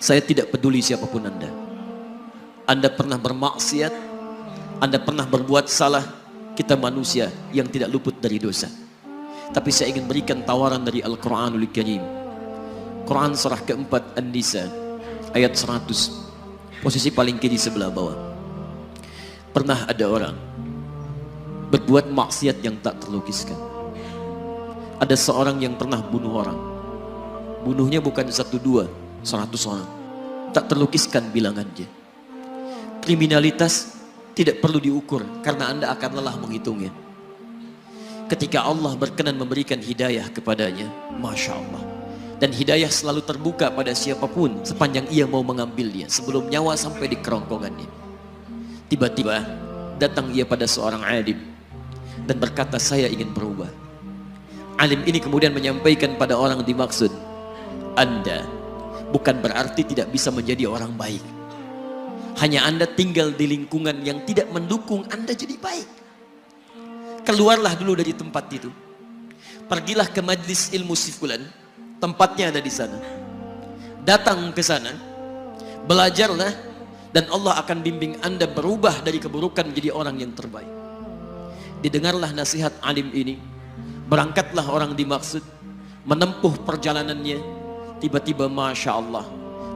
Saya tidak peduli siapapun Anda. Anda pernah bermaksiat, Anda pernah berbuat salah. Kita manusia yang tidak luput dari dosa. Tapi saya ingin berikan tawaran dari Al-Quranul Karim. Quran surah keempat An-Nisa ayat 100, posisi paling kiri sebelah bawah. Pernah ada orang berbuat maksiat yang tak terlukiskan. Ada seorang yang pernah bunuh orang. Bunuhnya bukan 1, 2, 100 orang. Tak terlukiskan bilangannya. Kriminalitas tidak perlu diukur karena Anda akan lelah menghitungnya. Ketika Allah berkenan memberikan hidayah kepadanya, Masya Allah. Dan hidayah selalu terbuka pada siapapun sepanjang ia mau mengambilnya sebelum nyawa sampai di kerongkongannya. Tiba-tiba datang ia pada seorang alim dan berkata, saya ingin berubah. Alim ini kemudian menyampaikan pada orang dimaksud, Anda bukan berarti tidak bisa menjadi orang baik. Hanya Anda tinggal di lingkungan yang tidak mendukung Anda jadi baik. Keluarlah dulu dari tempat itu. Pergilah ke majlis ilmu sifulan, tempatnya ada di sana. Datang ke sana, belajarlah, dan Allah akan bimbing Anda berubah dari keburukan menjadi orang yang terbaik. Didengarlah nasihat alim ini. Berangkatlah orang dimaksud, menempuh perjalanannya. Tiba-tiba Masya Allah,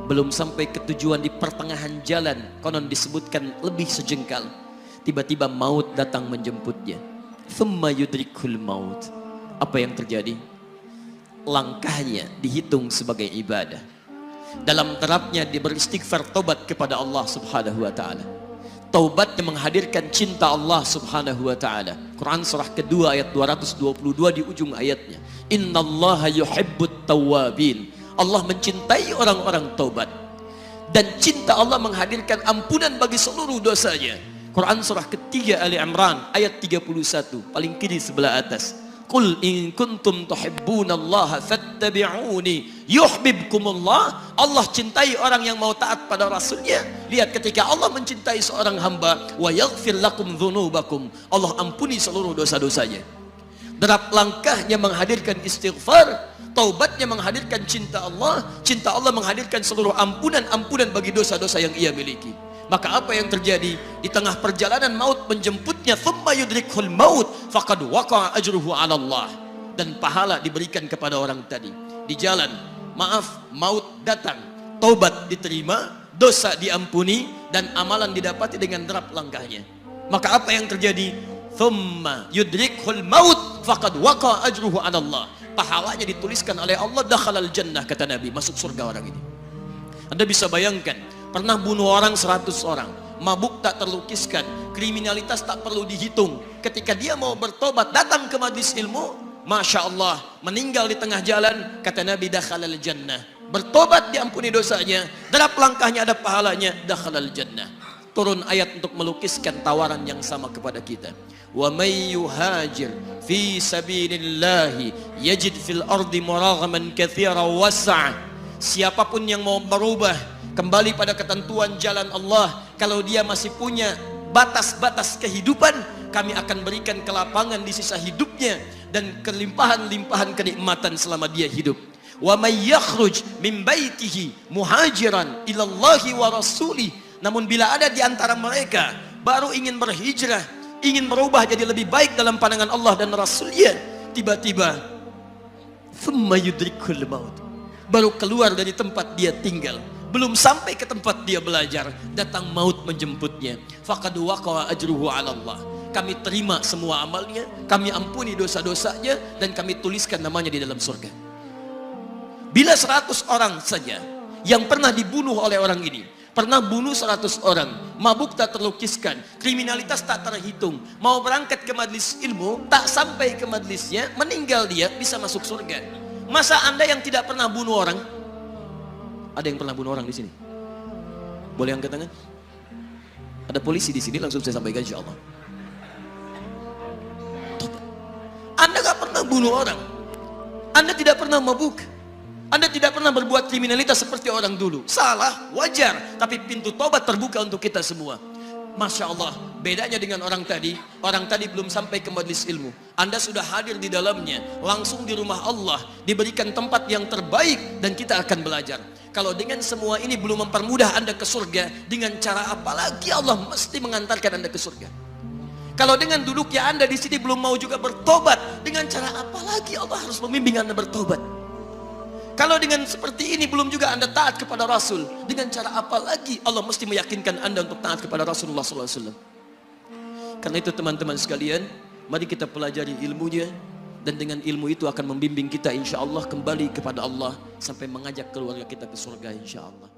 belum sampai ke tujuan, di pertengahan jalan, konon disebutkan lebih sejengkal, tiba-tiba maut datang menjemputnya. Thumma yudrikul maut. Apa yang terjadi? Langkahnya dihitung sebagai ibadah. Dalam terapnya dia beristighfar, tobat kepada Allah subhanahu wa ta'ala. Taubat yang menghadirkan cinta Allah subhanahu wa ta'ala. Quran surah kedua ayat 222 di ujung ayatnya. Innallaha yuhibbut tawwabin. Allah mencintai orang-orang taubat. Dan cinta Allah menghadirkan ampunan bagi seluruh dosanya. Quran surah ketiga Ali Imran ayat 31, paling kiri sebelah atas. Qul in kuntum tuhibbunallaha fattabi'uni yuhibbukumullah. Allah cintai orang yang mau taat pada Rasulnya. Lihat, ketika Allah mencintai seorang hamba, wa yaghfir lakum dzunubakum, Allah ampuni seluruh dosa-dosanya. Derap langkahnya menghadirkan istighfar, taubatnya menghadirkan cinta Allah menghadirkan seluruh ampunan bagi dosa-dosa yang ia miliki. Maka apa yang terjadi? Di tengah perjalanan maut menjemputnya, thumma yudrikhul maut faqad waqa'a ajruhu 'ala Allah. Dan pahala diberikan kepada orang tadi. Di jalan, maaf, maut datang, taubat diterima, dosa diampuni, dan amalan didapati dengan derap langkahnya. Maka apa yang terjadi? Thumma yudrikhul maut faqad waqa'a ajruhu 'ala Allah. Pahalanya dituliskan oleh Allah, dakhalal jannah, kata Nabi, masuk surga orang ini. Anda bisa bayangkan, pernah bunuh orang 100 orang, mabuk tak terlukiskan, kriminalitas tak perlu dihitung. Ketika dia mau bertobat, datang ke majlis ilmu, Masya Allah, meninggal di tengah jalan, kata Nabi, dakhalal jannah. Bertobat diampuni dosanya, derap langkahnya ada pahalanya, dakhalal jannah. Turun ayat untuk melukiskan tawaran yang sama kepada kita. Wa may yuhajir fi sabilillahi yajid fil ardi muraghaman katsiran was'a. Siapapun yang mau berubah kembali pada ketentuan jalan Allah, kalau dia masih punya batas-batas kehidupan, kami akan berikan kelapangan di sisa hidupnya dan kelimpahan-limpahan kenikmatan selama dia hidup. Wa may yakhruj min baitihi muhajiran ilallahi wa rasulih. Namun bila ada di antara mereka baru ingin berhijrah, ingin berubah jadi lebih baik dalam pandangan Allah dan Rasulnya, tiba-tiba thumma yudrikul maut, baru keluar dari tempat dia tinggal, belum sampai ke tempat dia belajar, datang maut menjemputnya, faqad waqa'a ajruhu 'ala Allah. Kami terima semua amalnya, kami ampuni dosa-dosanya, dan kami tuliskan namanya di dalam surga. Bila 100 orang saja yang pernah dibunuh oleh orang ini, pernah bunuh 100 orang, mabuk tak terlukiskan, kriminalitas tak terhitung, mau berangkat ke majlis ilmu, tak sampai ke majlisnya, meninggal dia, bisa masuk surga. Masa Anda yang tidak pernah bunuh orang? Ada yang pernah bunuh orang di sini? Boleh angkat tangan? Ada polisi di sini, langsung saya sampaikan insyaallah. Anda gak pernah bunuh orang, Anda tidak pernah mabuk, Anda tidak pernah berbuat kriminalitas seperti orang dulu. Salah, wajar, tapi pintu tobat terbuka untuk kita semua. Masya Allah, bedanya dengan orang tadi belum sampai ke majlis ilmu, Anda sudah hadir di dalamnya, langsung di rumah Allah, diberikan tempat yang terbaik, dan kita akan belajar. Kalau dengan semua ini belum mempermudah Anda ke surga, dengan cara apa lagi Allah mesti mengantarkan Anda ke surga? Kalau dengan duduknya Anda di sini belum mau juga bertobat, dengan cara apa lagi Allah harus membimbing Anda bertobat? Kalau dengan seperti ini belum juga Anda taat kepada Rasul, dengan cara apa lagi Allah mesti meyakinkan Anda untuk taat kepada Rasulullah SAW? Karena itu teman-teman sekalian, mari kita pelajari ilmunya, dan dengan ilmu itu akan membimbing kita insya Allah kembali kepada Allah sampai mengajak keluarga kita ke surga insya Allah.